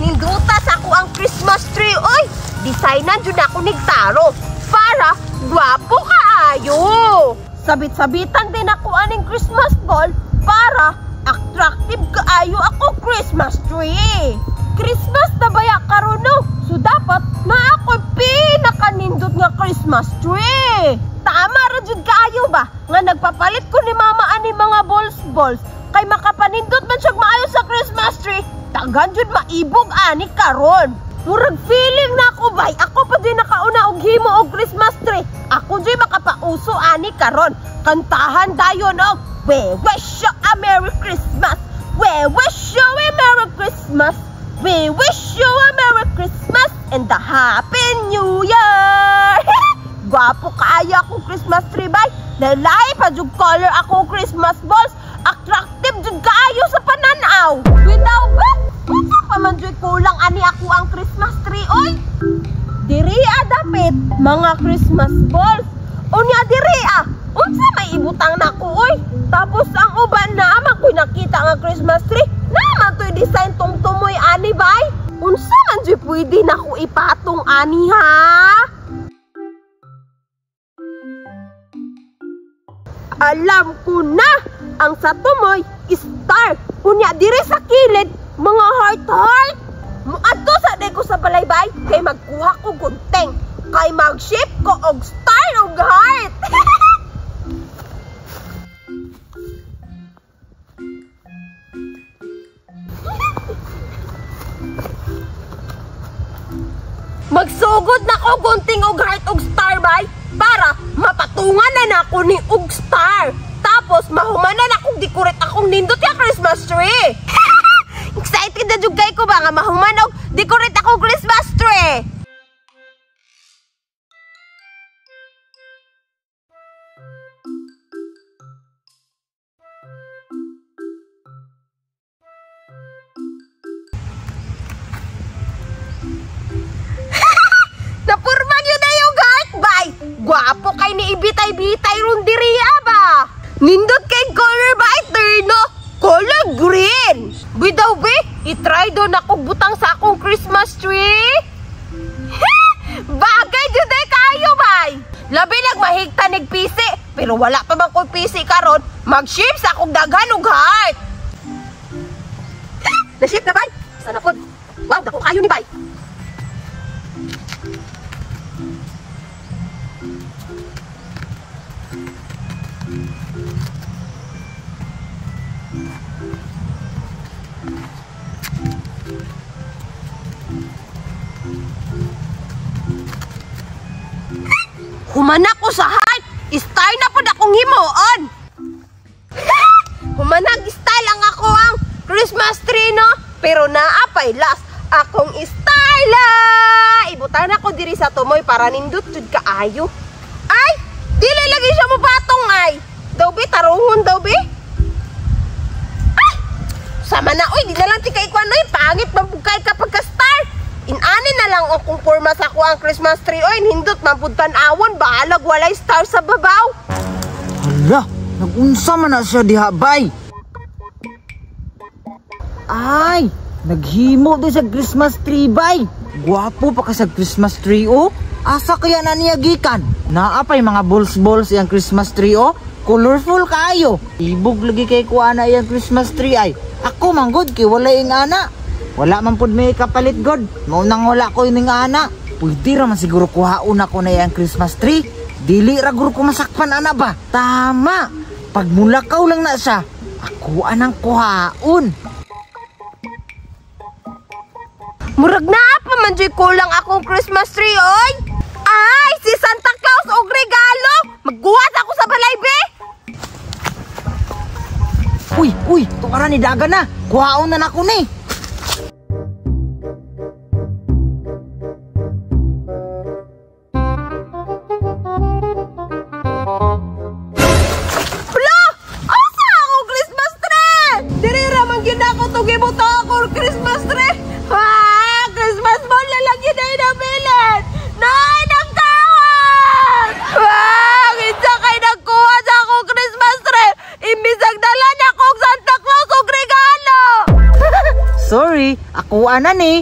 Ninduta sa ako ang Christmas tree. Oy, designan dyan ako nigtaro para gwapo kaayo. Sabit-sabitan din ako aning Christmas ball para attractive kaayo ako Christmas tree. Christmas na baya karon no? So dapat na ako pinakanindot nga Christmas tree. Tama ra jud kaayo ba nga nagpapalit ko ni mama ani mga balls kay makapanindot man siya maayo sa Christmas tree. Tagan jud maibog ani karon. Murag feeling na ako bay. Ako pa din nakauna og himo og Christmas tree. Ako jud makapauso ani karon. Kantahan dayon og we wish you a Merry Christmas. We wish you a Merry Christmas. We wish you a Merry Christmas and a Happy New Year. Gwapo kaya akong Christmas tree bay. Lalay pa jud color akong Christmas balls. Attractive jud kaayo sa pananaw. Without ba? Unsa pa man jud kulang ani ako ang Christmas tree oy? Diri dapit mga Christmas balls. Unya diri unsa may ibutang nako oy? Tapos ang uban na man ko'y nakita nga Christmas tree. Naman to'y design tungtumoy ani bay. Unsa man jud pwede nako ipatong ani ha? Alam ko na, ang sa tumoy star. Unya diri sa kilid mga heart. Muadto sa ko sa balaybay kay magkuha ko gunteng. Kay mag-shape ko og star og heart. Magsugod na ko gunting og heart og star bay para mapatungan na nako ni og star. Tapos mahumanan akong decorate akong nindot yung Christmas tree. Excited na jugay ko ba nga mahuman og decorate akong Christmas tree. Napurman yun na yung heart bay. Gwapo kay ni ibitay-bitay ron diriya ba. Nindot kay color ba eterno? Color green. Bidaw be, itry doon ako butang sa akong Christmas tree. Bagay jud ay kayo bay. Labi nagmahigta nig pisi, pero wala pa man ko pisi karon. Mag-shape sa akong daghan og heart. Na-shape na bay. Sana pod. Wow, dako kayo ni bay. Humanak ko sa heart. Style na po akong himuon. Humanag style lang ako ang Christmas tree no. Pero naapay last akong style. Ibutan ako diri sa tumoy para nindot jud kaayo. Ay, dili lagi siya mo batong ay. Daw bi tarungon daw bi. Ay, sama na oy, di na lang tikay kwan oy. Pangit mabugkay kapag ka-star. Inani na lang akong forma sa ko ang Christmas tree. Oy, nindot mampud tan-awon. Bahalag walay star sa babaw. Hala, nagunsa man na siya diha bay. Ay, naghimo din sa Christmas tree bay. Gwapo pa ka sa Christmas tree oh. Asa kaya na niya gikan? Naapay mga balls yung Christmas tree oh. Colorful kayo. Ibog lagi kay kuha na yung Christmas tree ay. Ako manggod kay wala yung ana. Wala man pud may kapalit god. Maunang wala ko ining ana. Pwede ra man siguro kuhaon ako na yung Christmas tree. Dili ra guro ko masakpan ana ba? Tama. Pag mulakaw lang na siya, ako anang kuhaon. Murag na pa man jud kulang akong Christmas tree oy. Ay, si Santa Claus og regalo. Magguhat ako sa balay be. Uy, tuara ni daga na. Kuhaon na nako ni. Christmas tree! Ah! Christmas ball na lang yun ay nabilin! Nay! Nagtawad! Ah! Kinsa kay nagkuha sa akong Christmas tree! Imbis ang dala na akong Santa Claus og regalo! kuanan ni